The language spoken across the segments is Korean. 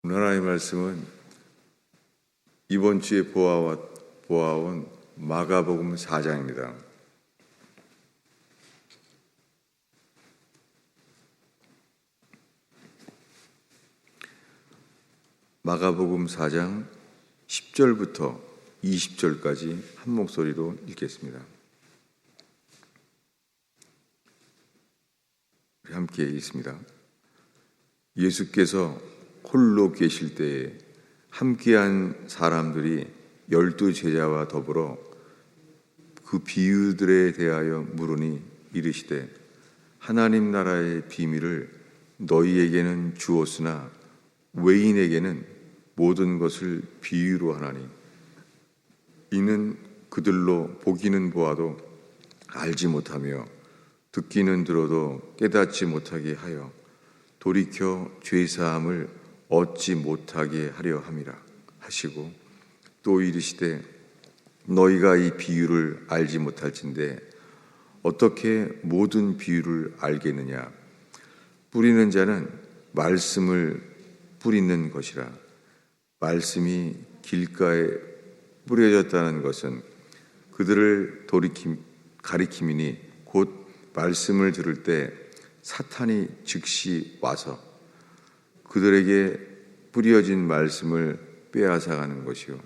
오늘 하나님의 말씀은 이번 주에 보아온 마가복음 4장입니다. 마가복음 4장 10절부터 20절까지 한 목소리로 읽겠습니다. 우리 함께 읽습니다. 예수께서 홀로 계실 때에 함께한 사람들이 12 제자와 더불어 그 비유들에 대하여 물으니 이르시되 하나님 나라의 비밀을 너희에게는 주었으나 외인에게는 모든 것을 비유로 하나니 이는 그들로 보기는 보아도 알지 못하며 듣기는 들어도 깨닫지 못하게 하여 돌이켜 죄사함을 얻지 못하게 하려 함이라 하시고 또 이르시되 너희가 이 비유를 알지 못할진대 어떻게 모든 비유를 알겠느냐. 뿌리는 자는 말씀을 뿌리는 것이라. 말씀이 길가에 뿌려졌다는 것은 그들을 가리킴이니 곧 말씀을 들을 때 사탄이 즉시 와서 그들에게 뿌려진 말씀을 빼앗아가는 것이요.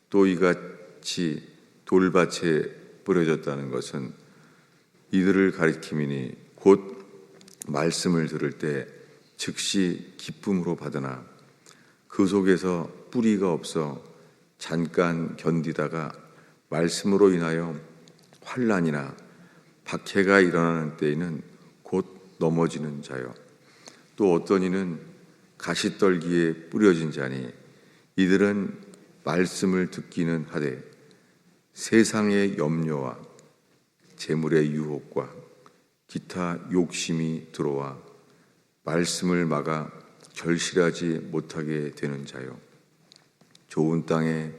또 이같이 돌밭에 뿌려졌다는 것은 이들을 가리킴이니 곧 말씀을 들을 때 즉시 기쁨으로 받으나 그 속에서 뿌리가 없어 잠깐 견디다가 말씀으로 인하여 환난이나 박해가 일어나는 때에는 곧 넘어지는 자요. 또 어떤 이는 가시떨기에 뿌려진 자니 이들은 말씀을 듣기는 하되 세상의 염려와 재물의 유혹과 기타 욕심이 들어와 말씀을 막아 결실하지 못하게 되는 자요. 좋은 땅에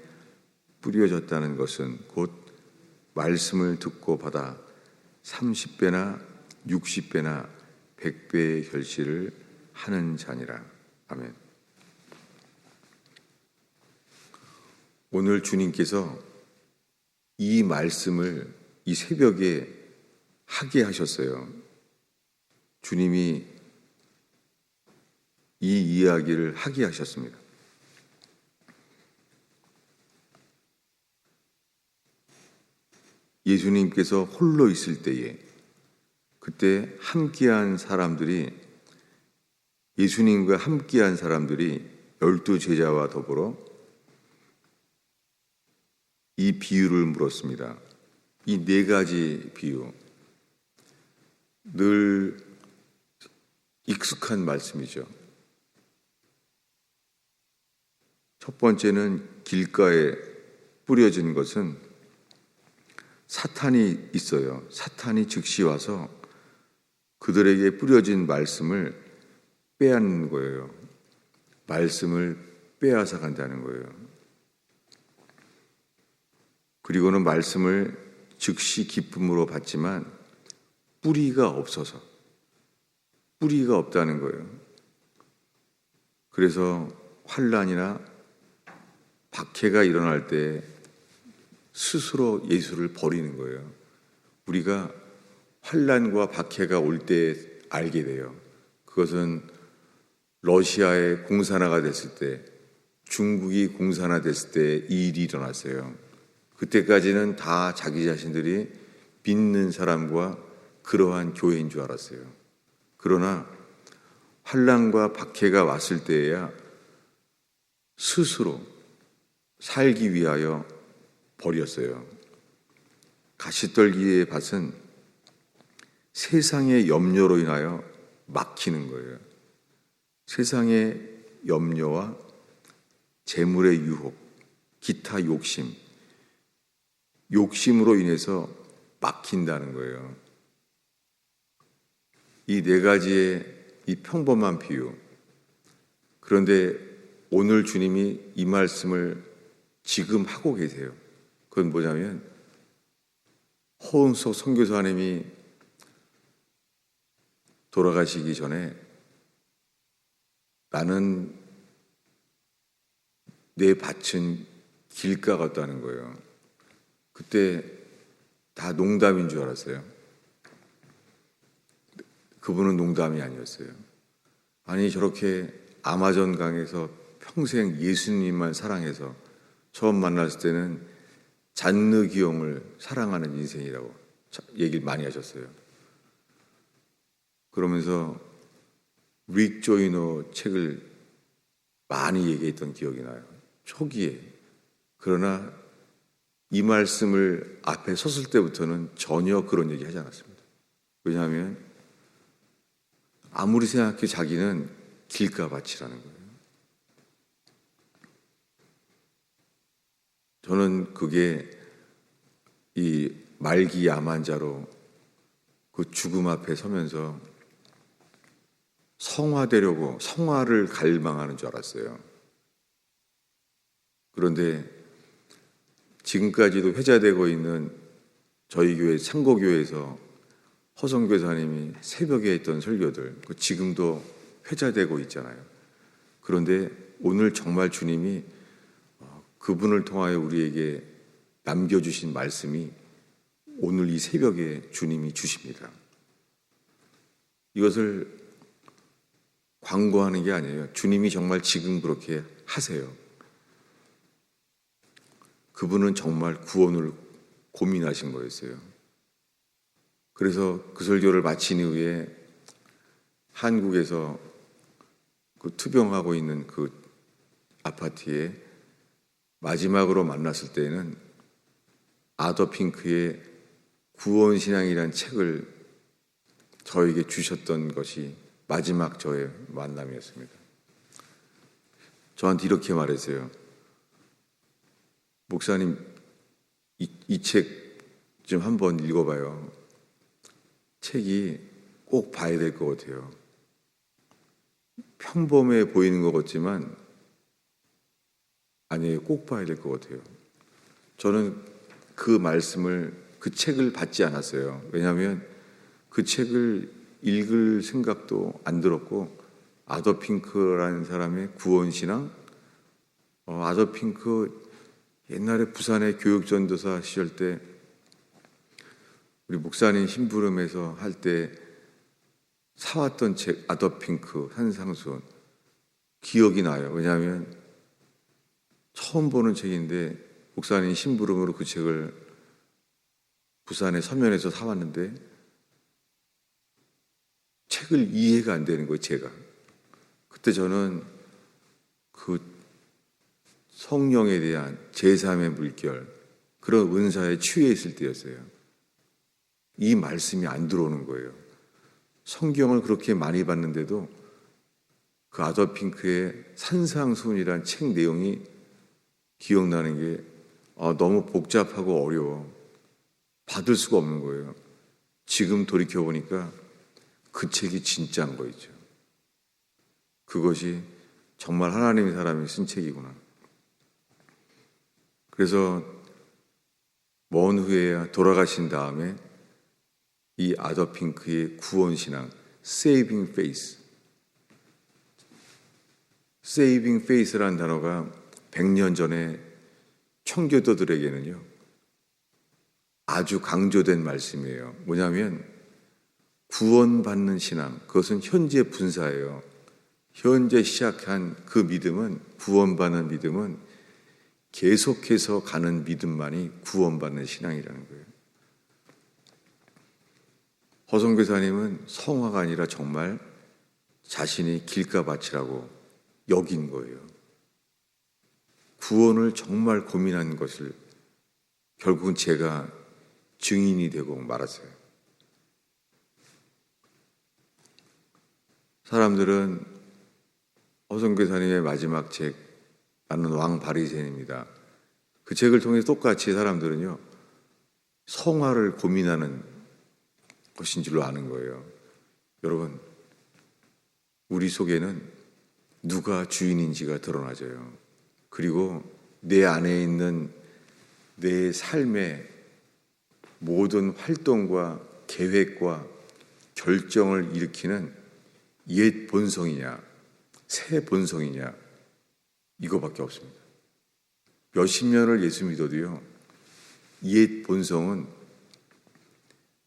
뿌려졌다는 것은 곧 말씀을 듣고 받아 30배나 60배나 100배의 결실을 하는 자니라. 아멘. 오늘 주님께서 이 말씀을 이 새벽에 하게 하셨어요. 주님이 이 이야기를 하게 하셨습니다. 예수님께서 홀로 있을 때에 그때 함께한 사람들이 예수님과 함께한 사람들이 12 제자와 더불어 이 비유를 물었습니다. 이 4가지 비유. 늘 익숙한 말씀이죠. 첫 번째는 길가에 뿌려진 것은 사탄이 있어요. 사탄이 즉시 와서 그들에게 뿌려진 말씀을 빼앗는 거예요. 말씀을 빼앗아 간다는 거예요. 그리고는 말씀을 즉시 기쁨으로 받지만 뿌리가 없다는 거예요. 그래서 환난이나 박해가 일어날 때 스스로 예수를 버리는 거예요. 우리가 환난과 박해가 올 때 알게 돼요. 그것은 러시아의 공산화가 됐을 때, 중국이 공산화됐을 때 이 일이 일어났어요. 그때까지는 다 자기 자신들이 믿는 사람과 그러한 교회인 줄 알았어요. 그러나 환난과 박해가 왔을 때에야 스스로 살기 위하여 버렸어요. 가시떨기의 밭은 세상의 염려로 인하여 막히는 거예요. 세상의 염려와 재물의 유혹, 기타 욕심으로 인해서 막힌다는 거예요. 이 4가지의 이 평범한 비유. 그런데 오늘 주님이 이 말씀을 지금 하고 계세요. 그건 뭐냐면 허은석 선교사님이 돌아가시기 전에 나는 내 밭은 길가 같다는 거예요. 그때 다 농담인 줄 알았어요. 그분은 농담이 아니었어요. 아니, 저렇게 아마존 강에서 평생 예수님만 사랑해서 처음 만났을 때는 잔느 기용을 사랑하는 인생이라고 얘기를 많이 하셨어요. 그러면서 릭 조이너 책을 많이 얘기했던 기억이 나요. 초기에. 그러나 이 말씀을 앞에 섰을 때부터는 전혀 그런 얘기 하지 않았습니다. 왜냐하면 아무리 생각해도 자기는 길가밭이라는 거예요. 저는 그게 이 말기 야만자로 그 죽음 앞에 서면서 성화되려고 성화를 갈망하는 줄 알았어요. 그런데 지금까지도 회자되고 있는 저희 교회 창고교회에서 허성 교사님이 새벽에 했던 설교들 지금도 회자되고 있잖아요. 그런데 오늘 정말 주님이 그분을 통하여 우리에게 남겨주신 말씀이 오늘 이 새벽에 주님이 주십니다. 이것을 광고하는 게 아니에요. 주님이 정말 지금 그렇게 하세요. 그분은 정말 구원을 고민하신 거였어요. 그래서 그 설교를 마친 이후에 한국에서 그 투병하고 있는 그 아파트에 마지막으로 만났을 때는 아더 핑크의 구원신앙이라는 책을 저에게 주셨던 것이 마지막 저의 만남이었습니다. 저한테 이렇게 말했어요. 목사님, 이 책 좀 한번 읽어봐요. 책이 꼭 봐야 될 것 같아요. 평범해 보이는 것 같지만 아니에요. 꼭 봐야 될 것 같아요. 저는 그 말씀을, 그 책을 받지 않았어요. 왜냐하면 그 책을 읽을 생각도 안 들었고, 아더 핑크라는 사람의 구원신앙, 아더 핑크 옛날에 부산의 교육전도사 시절 때 우리 목사님 심부름해서 할 때 사왔던 책 아더 핑크 한상순 기억이 나요. 왜냐하면 처음 보는 책인데 목사님 심부름으로 그 책을 부산의 서면에서 사왔는데 책을 이해가 안 되는 거예요. 제가 그때 저는 그 성령에 대한 제3의 물결 그런 은사에 취해 있을 때였어요. 이 말씀이 안 들어오는 거예요. 성경을 그렇게 많이 봤는데도 그 아더 핑크의 산상순이라는 책 내용이 기억나는 게 너무 복잡하고 어려워. 받을 수가 없는 거예요. 지금 돌이켜보니까 그 책이 진짜인 거 있죠. 그것이 정말 하나님의 사람이 쓴 책이구나. 그래서 먼 후에야 돌아가신 다음에 이 아더 핑크의 구원신앙 Saving Faith Saving Faith라는 단어가 100년 전에 청교도들에게는요 아주 강조된 말씀이에요. 뭐냐면 구원받는 신앙, 그것은 현재 분사예요. 현재 시작한 그 믿음은, 구원받는 믿음은 계속해서 가는 믿음만이 구원받는 신앙이라는 거예요. 허성 교사님은 성화가 아니라 정말 자신이 길가밭이라고 여긴 거예요. 구원을 정말 고민한 것을 결국은 제가 증인이 되고 말았어요. 사람들은 허성 교사님의 마지막 책, 나는 왕 바리새인입니다. 그 책을 통해서 똑같이 사람들은요, 성화를 고민하는 것인 줄로 아는 거예요. 여러분, 우리 속에는 누가 주인인지가 드러나져요. 그리고 내 안에 있는 내 삶의 모든 활동과 계획과 결정을 일으키는 옛 본성이냐, 새 본성이냐, 이거밖에 없습니다. 몇십 년을 예수 믿어도요, 옛 본성은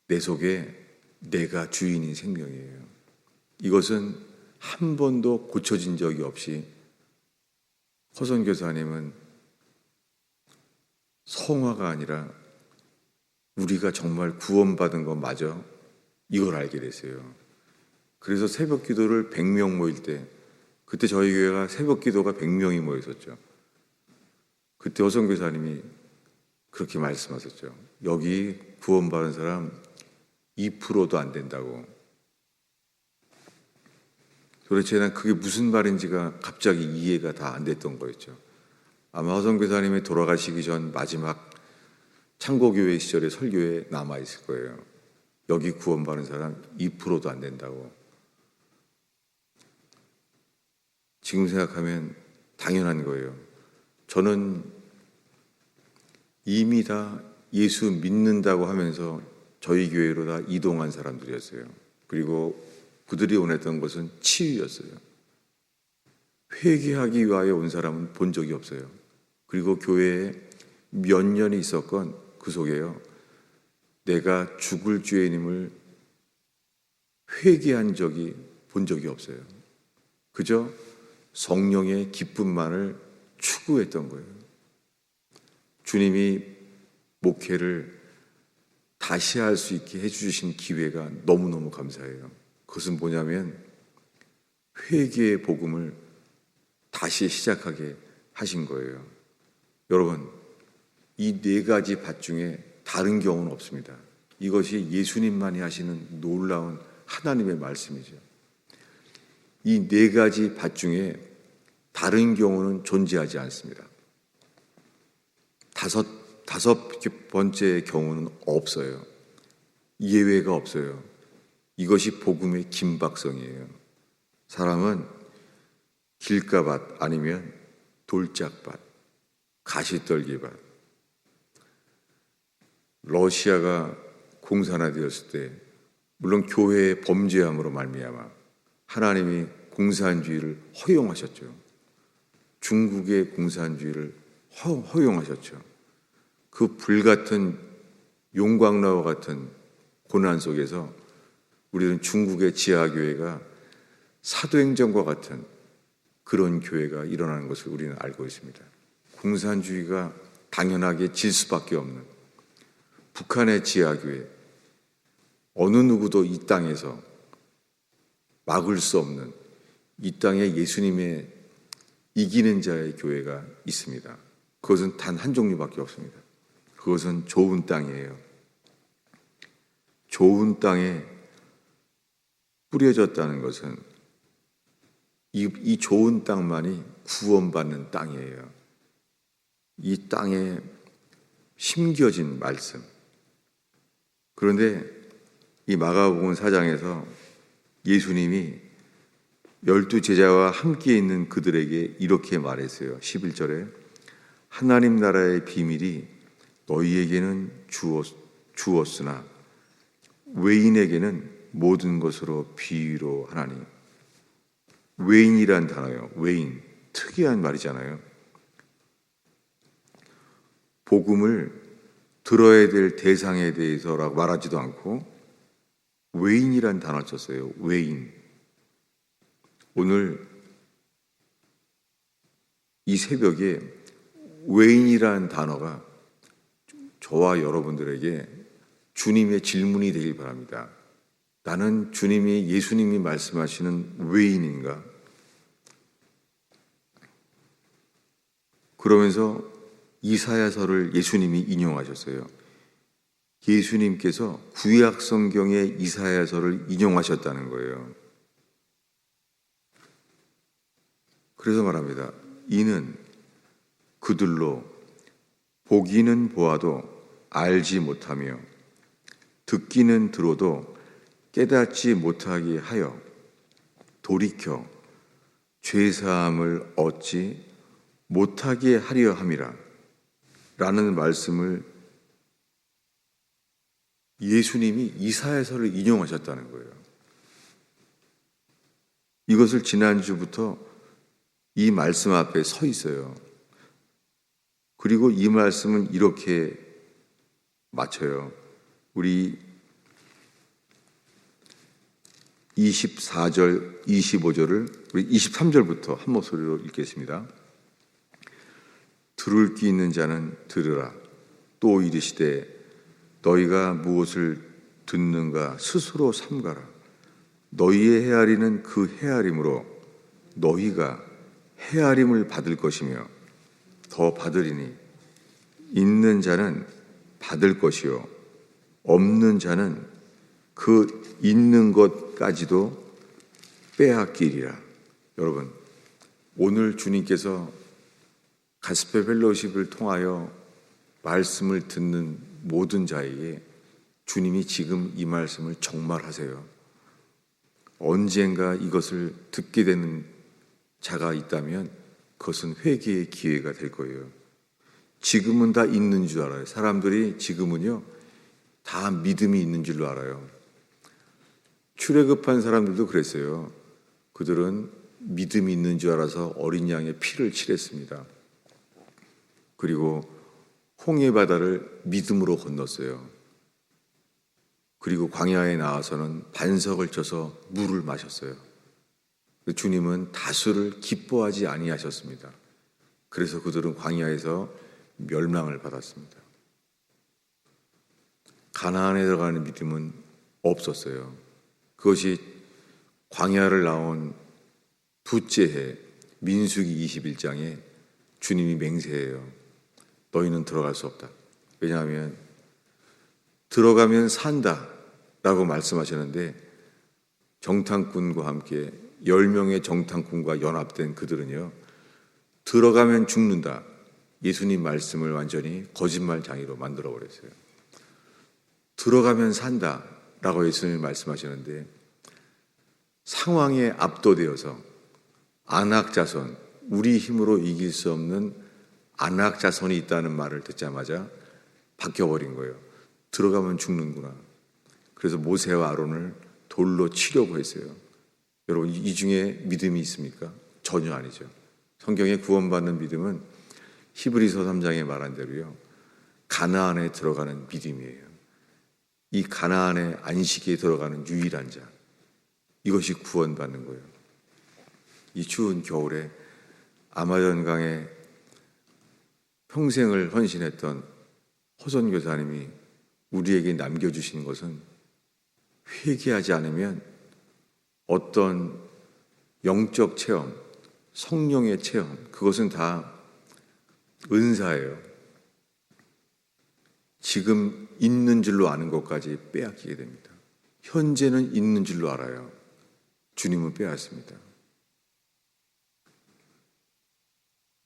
내 속에 내가 주인인 생명이에요. 이것은 한 번도 고쳐진 적이 없이 허선 교사님은 성화가 아니라 우리가 정말 구원받은 거 맞아? 이걸 알게 됐어요. 그래서 새벽 기도를 100명 모일 때, 그때 저희 교회가 새벽 기도가 100명이 모였었죠. 그때 허선 교사님이 그렇게 말씀하셨죠. 여기 구원받은 사람 2%도 안 된다고. 도대체 난 그게 무슨 말인지가 갑자기 이해가 다 안 됐던 거였죠. 아마 허선 교사님이 돌아가시기 전 마지막 창고교회 시절의 설교에 남아있을 거예요. 여기 구원받은 사람 2%도 안 된다고. 지금 생각하면 당연한 거예요. 저는 이미 다 예수 믿는다고 하면서 저희 교회로 다 이동한 사람들이었어요. 그리고 그들이 원했던 것은 치유였어요. 회개하기 위하여 온 사람은 본 적이 없어요. 그리고 교회에 몇 년이 있었건 그 속에요, 내가 죽을 죄인임을 회개한 적이 본 적이 없어요. 그저 성령의 기쁨만을 추구했던 거예요. 주님이 목회를 다시 할 수 있게 해주신 기회가 너무너무 감사해요. 그것은 뭐냐면 회개의 복음을 다시 시작하게 하신 거예요. 여러분, 이 네 가지 밭 중에 다른 경우는 없습니다. 이것이 예수님만이 하시는 놀라운 하나님의 말씀이죠. 이 네 가지 밭 중에 다른 경우는 존재하지 않습니다. 다섯 번째 경우는 없어요. 예외가 없어요. 이것이 복음의 긴박성이에요. 사람은 길가밭 아니면 돌짝밭, 가시떨기밭. 러시아가 공산화되었을 때 물론 교회의 범죄함으로 말미암아 하나님이 공산주의를 허용하셨죠. 중국의 공산주의를 허용하셨죠. 그 불같은 용광로와 같은 고난 속에서 우리는 중국의 지하교회가 사도행전과 같은 그런 교회가 일어나는 것을 우리는 알고 있습니다. 공산주의가 당연하게 질 수밖에 없는 북한의 지하교회, 어느 누구도 이 땅에서 막을 수 없는 이 땅에 예수님의 이기는 자의 교회가 있습니다. 그것은 단 한 종류밖에 없습니다. 그것은 좋은 땅이에요. 좋은 땅에 뿌려졌다는 것은 이 좋은 땅만이 구원받는 땅이에요. 이 땅에 심겨진 말씀. 그런데 이 마가복음 4장에서 예수님이 12제자와 함께 있는 그들에게 이렇게 말했어요. 11절에 하나님 나라의 비밀이 너희에게는 주었으나 외인에게는 모든 것으로 비유로 하나니. 외인이란 단어요. 외인. 특이한 말이잖아요. 복음을 들어야 될 대상에 대해서라고 말하지도 않고 외인이란 단어를 썼어요. 외인. 오늘 이 새벽에 외인이란 단어가 저와 여러분들에게 주님의 질문이 되길 바랍니다. 나는 예수님이 말씀하시는 외인인가? 그러면서 이사야서를 예수님이 인용하셨어요. 예수님께서 구약 성경의 이사야서를 인용하셨다는 거예요. 그래서 말합니다. 이는 그들로 보기는 보아도 알지 못하며 듣기는 들어도 깨닫지 못하게 하여 돌이켜 죄사함을 얻지 못하게 하려 함이라 라는 말씀을 예수님이 이사야서를 인용하셨다는 거예요. 이것을 지난주부터 이 말씀 앞에 서 있어요. 그리고 이 말씀은 이렇게 맞춰요. 우리 24절, 25절을 우리 23절부터 한 목소리로 읽겠습니다. 들을 귀 있는 자는 들으라. 또 이르시되 너희가 무엇을 듣는가 스스로 삼가라. 너희의 헤아리는 그 헤아림으로 너희가 헤아림을 받을 것이며 더 받으리니 있는 자는 받을 것이요 없는 자는 그 있는 것까지도 빼앗기리라. 여러분, 오늘 주님께서 가스펠 펠로우십을 통하여 말씀을 듣는 모든 자에게 주님이 지금 이 말씀을 정말 하세요. 언젠가 이것을 듣게 되는 자가 있다면 그것은 회개의 기회가 될 거예요. 지금은 다 있는 줄 알아요. 사람들이 지금은요 다 믿음이 있는 줄로 알아요. 출애굽한 사람들도 그랬어요. 그들은 믿음이 있는 줄 알아서 어린 양의 피를 칠했습니다. 그리고 홍해 바다를 믿음으로 건넜어요. 그리고 광야에 나와서는 반석을 쳐서 물을 마셨어요. 주님은 다수를 기뻐하지 아니하셨습니다. 그래서 그들은 광야에서 멸망을 받았습니다. 가나안에 들어가는 믿음은 없었어요. 그것이 광야를 나온 둘째 해 민수기 21장에 주님이 맹세해요. 너희는 들어갈 수 없다. 왜냐하면 들어가면 산다 라고 말씀하셨는데 정탐꾼과 함께 10명의 정탐꾼과 연합된 그들은요 들어가면 죽는다. 예수님 말씀을 완전히 거짓말장이로 만들어버렸어요. 들어가면 산다 라고 예수님이 말씀하시는데 상황에 압도되어서 안악자손, 우리 힘으로 이길 수 없는 안악자손이 있다는 말을 듣자마자 바뀌어버린 거예요. 들어가면 죽는구나. 그래서 모세와 아론을 돌로 치려고 했어요. 여러분, 이 중에 믿음이 있습니까? 전혀 아니죠. 성경에 구원받는 믿음은 히브리서 3장에 말한 대로요 가나안에 들어가는 믿음이에요. 이 가나안의 안식에 들어가는 유일한 자, 이것이 구원받는 거예요. 이 추운 겨울에 아마존강에 평생을 헌신했던 호선 교사님이 우리에게 남겨주신 것은 회개하지 않으면 어떤 영적 체험, 성령의 체험, 그것은 다 은사예요. 지금 있는 줄로 아는 것까지 빼앗기게 됩니다. 현재는 있는 줄로 알아요. 주님은 빼앗습니다.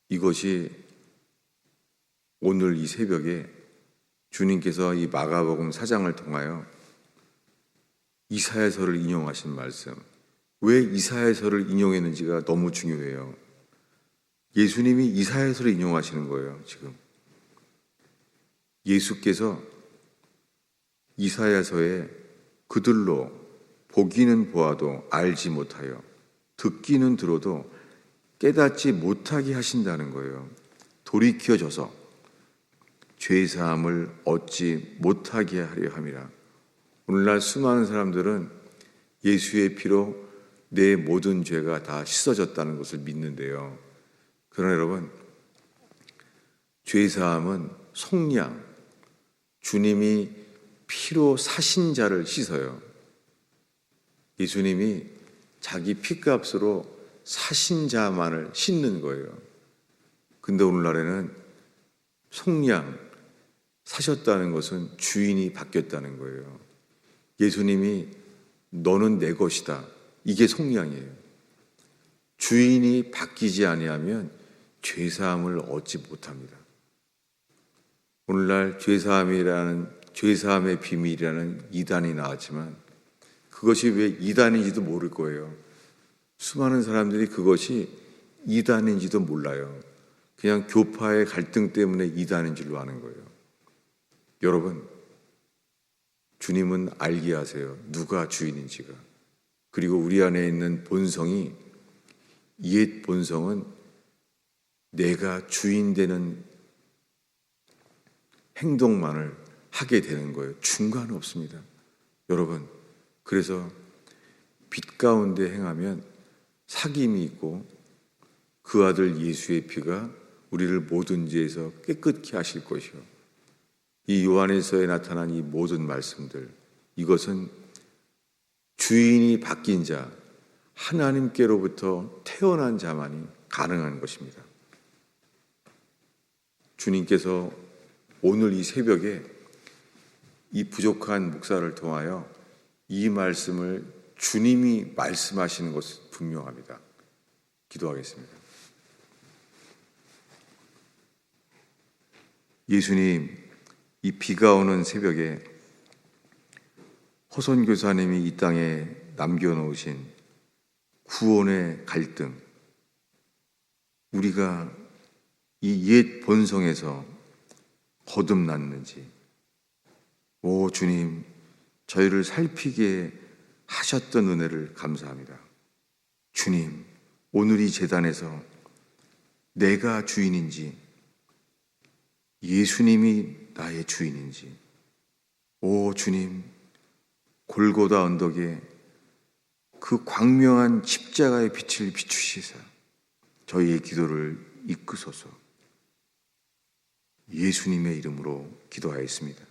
이것이 오늘 이 새벽에 주님께서 이 마가복음 4장을 통하여 이사야서를 인용하신 말씀, 왜 이사야서를 인용했는지가 너무 중요해요. 예수님이 이사야서를 인용하시는 거예요. 지금 예수께서 이사야서에 그들로 보기는 보아도 알지 못하여 듣기는 들어도 깨닫지 못하게 하신다는 거예요. 돌이켜져서 죄사함을 얻지 못하게 하려 함이라. 오늘날 수많은 사람들은 예수의 피로 내 모든 죄가 다 씻어졌다는 것을 믿는데요. 그러나 여러분, 죄사함은 속량, 주님이 피로 사신 자를 씻어요. 예수님이 자기 피값으로 사신 자만을 씻는 거예요. 근데 오늘날에는 속량, 사셨다는 것은 주인이 바뀌었다는 거예요. 예수님이 너는 내 것이다. 이게 속량이에요. 주인이 바뀌지 아니하면 죄사함을 얻지 못합니다. 오늘날 죄사함의 비밀이라는 이단이 나왔지만 그것이 왜 이단인지도 모를 거예요. 수많은 사람들이 그것이 이단인지도 몰라요. 그냥 교파의 갈등 때문에 이단인 줄로 아는 거예요. 여러분, 주님은 알게 하세요. 누가 주인인지가. 그리고 우리 안에 있는 본성이, 옛 본성은 내가 주인 되는 행동만을 하게 되는 거예요. 중간은 없습니다. 여러분, 그래서 빛 가운데 행하면 사귐이 있고 그 아들 예수의 피가 우리를 모든 죄에서 깨끗게 하실 것이요. 이 요한에서에 나타난 이 모든 말씀들, 이것은 주인이 바뀐 자, 하나님께로부터 태어난 자만이 가능한 것입니다. 주님께서 오늘 이 새벽에 이 부족한 목사를 통하여 이 말씀을 주님이 말씀하시는 것은 분명합니다. 기도하겠습니다. 예수님, 이 비가 오는 새벽에 호선 교사님이 이 땅에 남겨놓으신 구원의 갈등, 우리가 이 옛 본성에서 거듭났는지, 오 주님, 저희를 살피게 하셨던 은혜를 감사합니다. 주님, 오늘 이 제단에서 내가 주인인지 예수님이 나의 주인인지, 오 주님, 골고다 언덕에 그 광명한 십자가의 빛을 비추시사 저희의 기도를 이끄소서. 예수님의 이름으로 기도하였습니다.